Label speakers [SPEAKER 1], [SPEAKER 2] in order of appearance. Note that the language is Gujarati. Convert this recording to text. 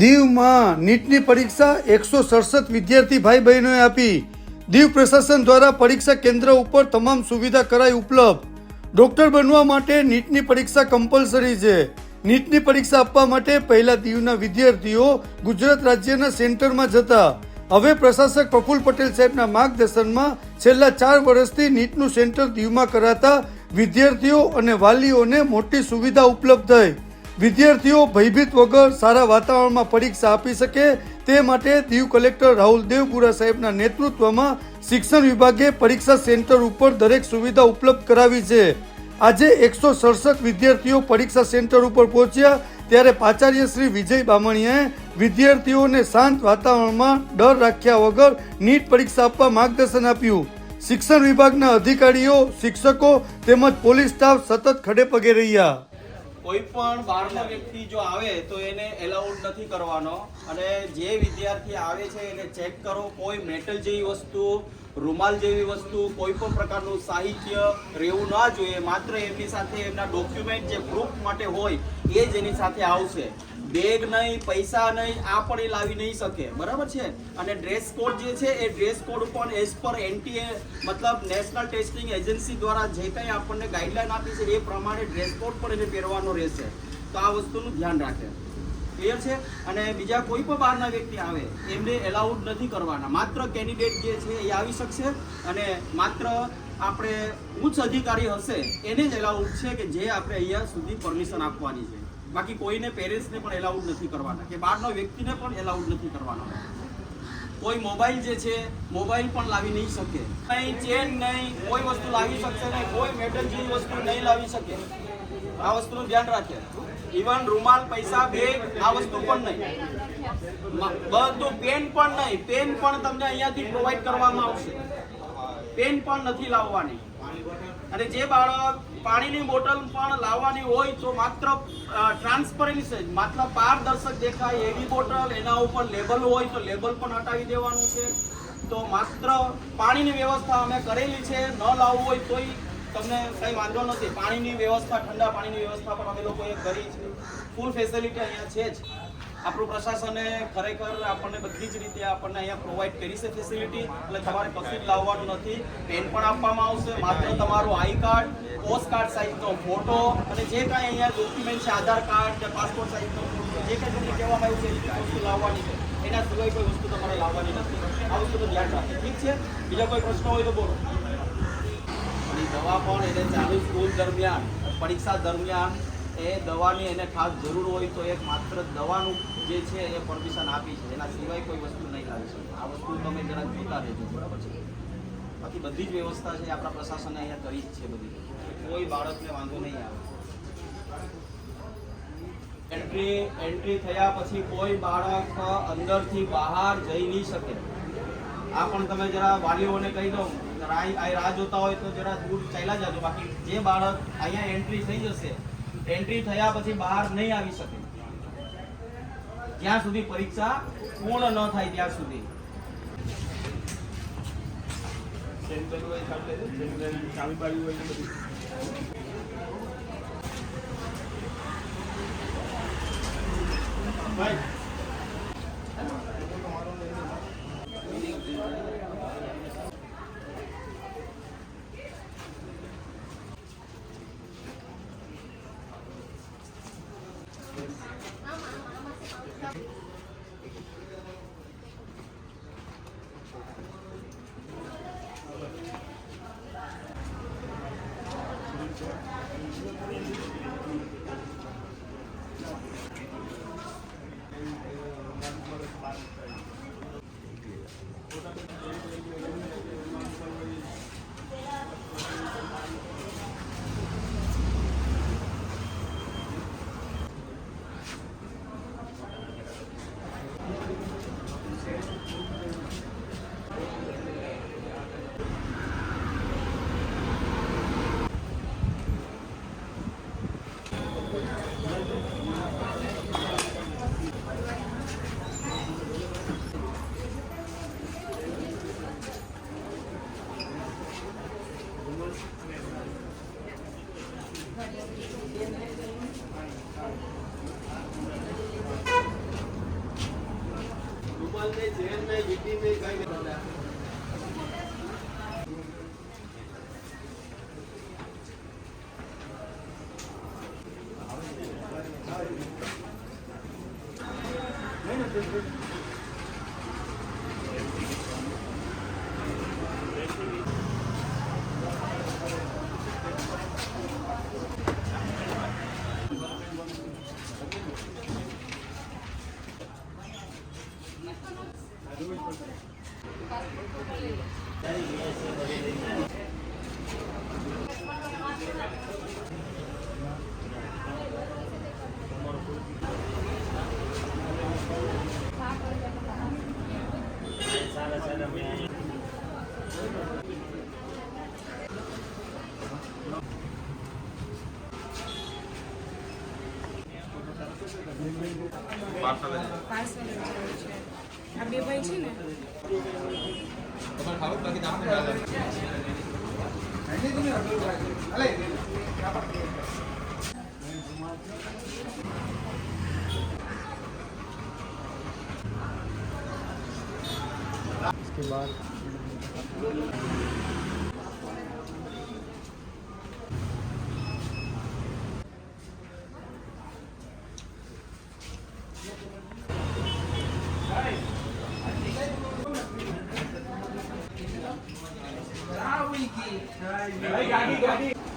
[SPEAKER 1] દીવમાં નીટની પરીક્ષા 167 વિદ્યાર્થી ભાઈ બહેનોએ આપી। દીવ પ્રશાસન દ્વારા પરીક્ષા કેન્દ્ર ઉપર તમામ સુવિધા કરાઈ ઉપલબ્ધ। ડોક્ટર બનવા માટે નીટની પરીક્ષા કમ્પલસરી છે। નીટની પરીક્ષા આપવા માટે પહેલા દીવના વિદ્યાર્થીઓ ગુજરાત રાજ્યના સેન્ટરમાં જતા। હવે પ્રશાસક પ્રફુલ પટેલ સાહેબના માર્ગદર્શનમાં છેલ્લા 4 વર્ષથી નીટનું સેન્ટર દીવમાં કરાતા વિદ્યાર્થીઓ અને વાલીઓને મોટી સુવિધા ઉપલબ્ધ થઈ। વિદ્યાર્થીઓ ભયભીત વગર સારા વાતાવરણમાં પરીક્ષા આપી શકે તે માટે દીવ કલેક્ટર રાહુલ દેવપુરા સાહેબના નેતૃત્વમાં શિક્ષણ વિભાગે પરીક્ષા સેન્ટર ઉપર દરેક સુવિધા ઉપલબ્ધ કરાવી છે। આજે 167 વિદ્યાર્થીઓ પરીક્ષા સેન્ટર ઉપર પહોંચ્યા ત્યારે પ્રાચાર્ય શ્રી વિજય બામણીયાએ વિદ્યાર્થીઓને શાંત વાતાવરણમાં ડર રાખ્યા વગર નીટ પરીક્ષા આપવા માર્ગદર્શન આપ્યું। શિક્ષણ વિભાગના અધિકારીઓ, શિક્ષકો તેમજ પોલીસ સ્ટાફ સતત ખડે પગે રહ્યા।
[SPEAKER 2] કોઈ પણ બહારનો વ્યક્તિ જો આવે તો એને એલાઉડ નથી કરવાનો અને જે વિદ્યાર્થી આવે છે એને ચેક કરો। કોઈ મેટલ જેવી વસ્તુ, રૂમાલ જેવી વસ્તુ, કોઈ પણ પ્રકારનું સાહિત્ય રહેવું ના જોઈએ। માત્ર એમની સાથે એમના ડોક્યુમેન્ટ જે પ્રૂફ માટે હોય એ જ એની સાથે આવશે। બેગ નહીં, પૈસા નહીં, આ પણ એ લાવી નહીં શકે, બરાબર છે। અને ડ્રેસ કોડ જે છે એ ડ્રેસ કોડ પણ એઝ પર એનટીએ મતલબ નેશનલ ટેસ્ટિંગ એજન્સી દ્વારા જે કંઈ આપણને ગાઈડલાઈન આપી છે એ પ્રમાણે ડ્રેસ કોડ પણ એને પહેરવાનો રહેશે। તો આ વસ્તુનું ધ્યાન રાખે, ક્લિયર છે। અને બીજા કોઈ પણ બહારના વ્યક્તિ આવે એમને એલાઉડ નથી કરવાના। માત્ર કેન્ડિડેટ જે છે એ આવી શકશે અને માત્ર આપણે ઉચ્ચ અધિકારી હશે એને જ એલાઉડ છે કે જે આપણે અહીંયા સુધી પરમિશન આપવાની છે। બાકી કોઈને પેરેન્ટ્સને પણ એલાઉડ નથી કરવાના કે બહારનો વ્યક્તિને પણ એલાઉડ નથી કરવાના। કોઈ મોબાઈલ જે છે મોબાઈલ પણ લાવી નહીં શકે, નહીં ચેન નહીં, કોઈ વસ્તુ લાવી શકશે નહીં, કોઈ મેટલ જેવી વસ્તુ નહીં લાવી શકે। આ વસ્તુનું ધ્યાન રાખે। ઇવન રૂમાલ, પૈસા, બેગ આ વસ્તુ પણ નહીં, બધું પેન પણ નહીં। પેન પણ તમને અહીંયાથી પ્રોવાઈડ કરવામાં આવશે, પેન પણ નથી લાવવાની। અને જે બાળક પાણીની બોટલ પણ લાવવાની હોય તો માત્ર ટ્રાન્સપરન્સ જ, મતલબ પારદર્શક દેખાય એવી બોટલ, એના ઉપર લેબલ હોય તો લેબલ પણ હટાવી દેવાનું છે। તો માત્ર પાણીની વ્યવસ્થા અમે કરેલી છે, ન લાવવું હોય તોય તમને કંઈ વાંધો નથી। પાણીની વ્યવસ્થા, ઠંડા પાણીની વ્યવસ્થા પણ અમે લોકોએ કરી છે। ફૂલ ફેસિલિટી અહીંયા છે જ। આપણું પ્રશાસને ખરેખર આપણને બધી જ રીતે આપણને અહીંયા પ્રોવાઈડ કરી છે ફેસિલિટી। એટલે તમારે કશું જ લાવવાનું નથી, પેન પણ આપવામાં આવશે। માત્ર તમારું આઈ કાર્ડ, પોસ્ટ કાર્ડ સાઇઝનો ફોટો અને જે કાંઈ અહીંયા ડોક્યુમેન્ટ છે, આધાર કાર્ડ કે પાસપોર્ટ સાઇઝનો ફોટો, જે કંઈ તમને કહેવામાં આવ્યું છે એ વસ્તુ લાવવાની છે। એના સિવાય કોઈ વસ્તુ તમારે લાવવાની નથી। આ વસ્તુનું ધ્યાન રાખે, ઠીક છે। બીજા કોઈ પ્રશ્ન હોય તો બોલો। અને દવા પણ એને ચાલુ સ્કૂલ દરમિયાન, પરીક્ષા દરમિયાન એ દવાની એને ખાસ જરૂર હોય તો એક માત્ર દવાનું જે છે એ પરમિશન આપી છે, એના સિવાય કોઈ વસ્તુ નહીં લાવી શકે। આ વસ્તુ તમે જરાક જોતા રહેજો, બરાબર છે। બાકી બધી જ વ્યવસ્થા છે આપણા પ્રશાસને અહીંયા કરી જ છે બધી, કોઈ બાળકને વાંધો નહીં આવે। એન્ટ્રી થયા પછી કોઈ બાળક અંદરથી બહાર જઈ નહીં શકે। આ પણ તમે જરા વાલીઓને કહી દો, રાહ જોતા હોય તો જરા દૂર ચાલ્યા જાજો। બાકી જે બાળક અહીંયા એન્ટ્રી થઈ જશે, એન્ટ્રી થયા પછી બહાર નહીં આવી શકે જ્યાં સુધી પરીક્ષા પૂર્ણ ન થાય ત્યાં સુધી।
[SPEAKER 3] રૂमाल में जेल में गिट्टी में कहीं नहीं होता है।
[SPEAKER 4] પાર્સલ જ જરૂર છે. આ બે ભાઈ છે ને
[SPEAKER 1] इसके बाद
[SPEAKER 3] गाड़ी गाड़ी